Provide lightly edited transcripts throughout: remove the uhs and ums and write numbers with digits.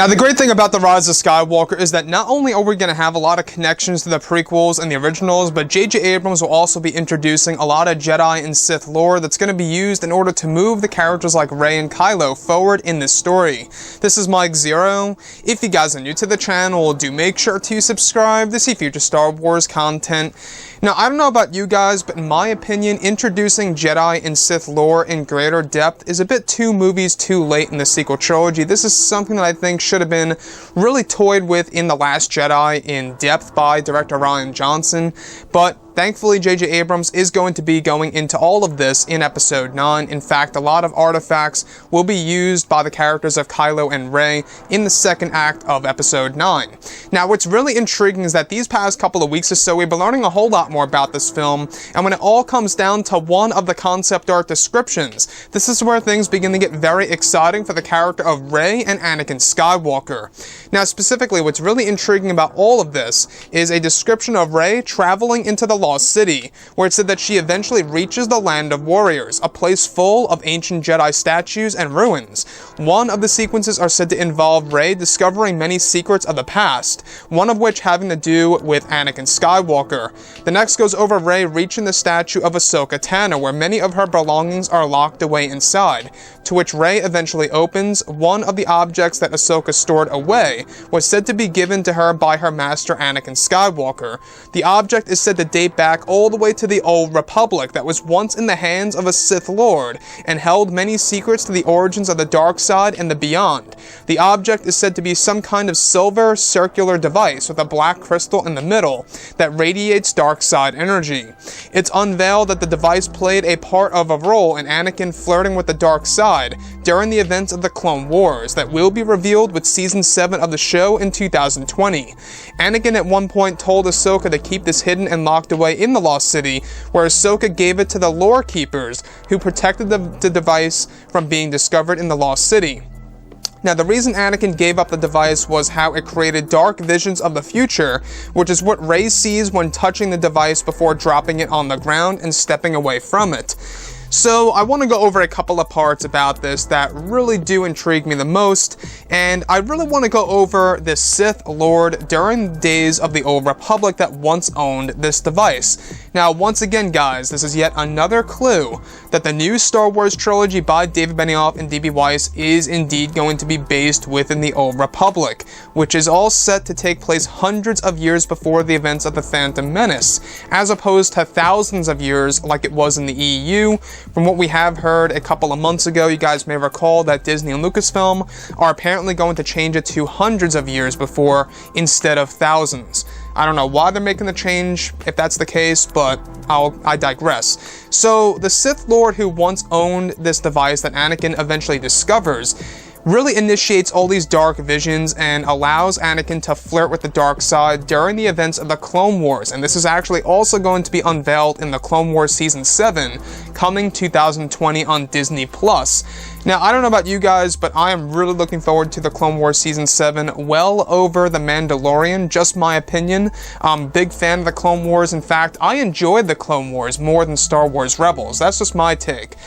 Now, the great thing about The Rise of Skywalker is that not only are we going to have a lot of connections to the prequels and the originals, but J.J. Abrams will also be introducing a lot of Jedi and Sith lore that's going to be used in order to move the characters like Rey and Kylo forward in this story. This is Mike Zero. If you guys are new to the channel, do make sure to subscribe to see future Star Wars content. Now, I don't know about you guys, but in my opinion, introducing Jedi and Sith lore in greater depth is a bit too movies too late in the sequel trilogy. This is something that I think should have been really toyed with in The Last Jedi in depth by director Rian Johnson, but thankfully, J.J. Abrams is going to be going into all of this in Episode 9. In fact, a lot of artifacts will be used by the characters of Kylo and Rey in the second act of Episode 9. Now, what's really intriguing is that these past couple of weeks or so, we've been learning a whole lot more about this film, and when it all comes down to one of the concept art descriptions, this is where things begin to get very exciting for the character of Rey and Anakin Skywalker. Now, specifically, what's really intriguing about all of this is a description of Rey traveling into the Lost City, where it said that she eventually reaches the Land of Warriors, a place full of ancient Jedi statues and ruins. One of the sequences are said to involve Rey discovering many secrets of the past, one of which having to do with Anakin Skywalker. The next goes over Rey reaching the statue of Ahsoka Tano, where many of her belongings are locked away inside, to which Rey eventually opens. One of the objects that Ahsoka stored away was said to be given to her by her master Anakin Skywalker. The object is said to date back all the way to the Old Republic that was once in the hands of a Sith Lord and held many secrets to the origins of the dark side and the beyond. The object is said to be some kind of silver circular device with a black crystal in the middle that radiates dark side energy. It's unveiled that the device played a part of a role in Anakin flirting with the dark side during the events of the Clone Wars that will be revealed with Season 7 of the show in 2020. Anakin at one point told Ahsoka to keep this hidden and locked away in the Lost City, where Ahsoka gave it to the Lore Keepers, who protected the device from being discovered in the Lost City. Now, the reason Anakin gave up the device was how it created dark visions of the future, which is what Rey sees when touching the device before dropping it on the ground and stepping away from it. So, I want to go over a couple of parts about this that really do intrigue me the most, and I really want to go over the Sith Lord during the days of the Old Republic that once owned this device. Now, once again, guys, this is yet another clue that the new Star Wars trilogy by David Benioff and D.B. Weiss is indeed going to be based within the Old Republic, which is all set to take place hundreds of years before the events of the Phantom Menace, as opposed to thousands of years like it was in the EU. From what we have heard a couple of months ago, you guys may recall that Disney and Lucasfilm are apparently going to change it to hundreds of years before instead of thousands. I don't know why they're making the change if that's the case, but I digress. So, the Sith Lord who once owned this device that Anakin eventually discovers really initiates all these dark visions and allows Anakin to flirt with the dark side during the events of the Clone Wars, and this is actually also going to be unveiled in the Clone Wars Season 7, coming 2020 on Disney+. Now, I don't know about you guys, but I am really looking forward to the Clone Wars Season 7 well over The Mandalorian, just my opinion. I'm a big fan of the Clone Wars. In fact, I enjoyed the Clone Wars more than Star Wars Rebels. That's just my take.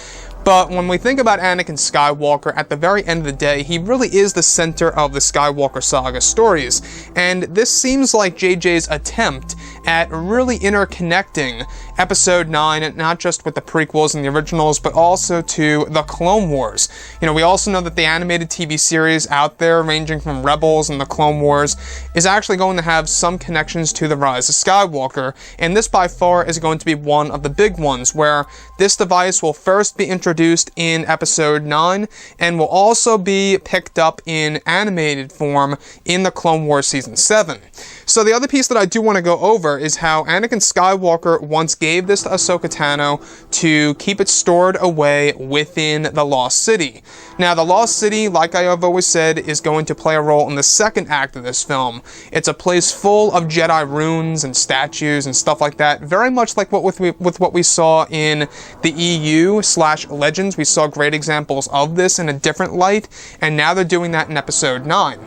But when we think about Anakin Skywalker, at the very end of the day, he really is the center of the Skywalker saga stories. And this seems like JJ's attempt at really interconnecting Episode 9, not just with the prequels and the originals, but also to the Clone Wars. You know, we also know that the animated TV series out there, ranging from Rebels and the Clone Wars, is actually going to have some connections to The Rise of Skywalker, and this by far is going to be one of the big ones, where this device will first be introduced in Episode 9, and will also be picked up in animated form in the Clone Wars Season 7. So the other piece that I do want to go over is how Anakin Skywalker once gave this to Ahsoka Tano to keep it stored away within the Lost City. Now, the Lost City, like I have always said, is going to play a role in the second act of this film. It's a place full of Jedi runes and statues and stuff like that, very much like with what we saw in the EU/Legends. We saw great examples of this in a different light, and now they're doing that in Episode 9.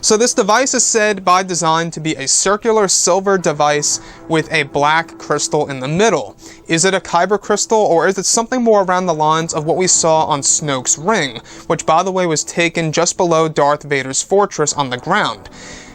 So this device is said by design to be a circular silver device with a black crystal in the middle. Is it a kyber crystal, or is it something more around the lines of what we saw on Snoke's ring, which by the way was taken just below Darth Vader's fortress on the ground?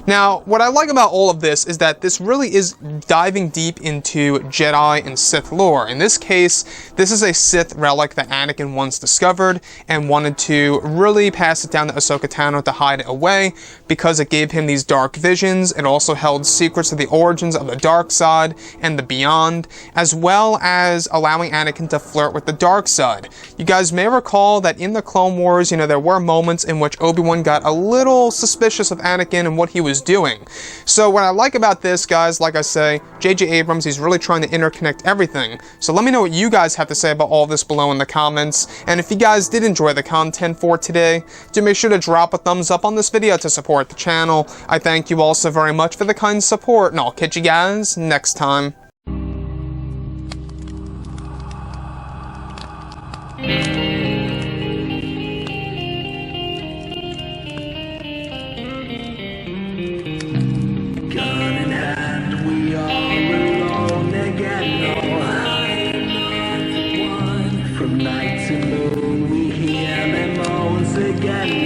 Now, what I like about all of this is that this really is diving deep into Jedi and Sith lore. In this case, this is a Sith relic that Anakin once discovered and wanted to really pass it down to Ahsoka Tano to hide it away because it gave him these dark visions. It also held secrets of the origins of the dark side and the beyond, as well as allowing Anakin to flirt with the dark side. You guys may recall that in the Clone Wars, there were moments in which Obi-Wan got a little suspicious of Anakin and what he was doing. So what I like about this, guys, like I say, J.J. Abrams, he's really trying to interconnect everything. So let me know what you guys have to say about all this below in the comments. And if you guys did enjoy the content for today, do make sure to drop a thumbs up on this video to support the channel. I thank you all so very much for the kind support, and I'll catch you guys next time. From night to moon, we hear them moans again.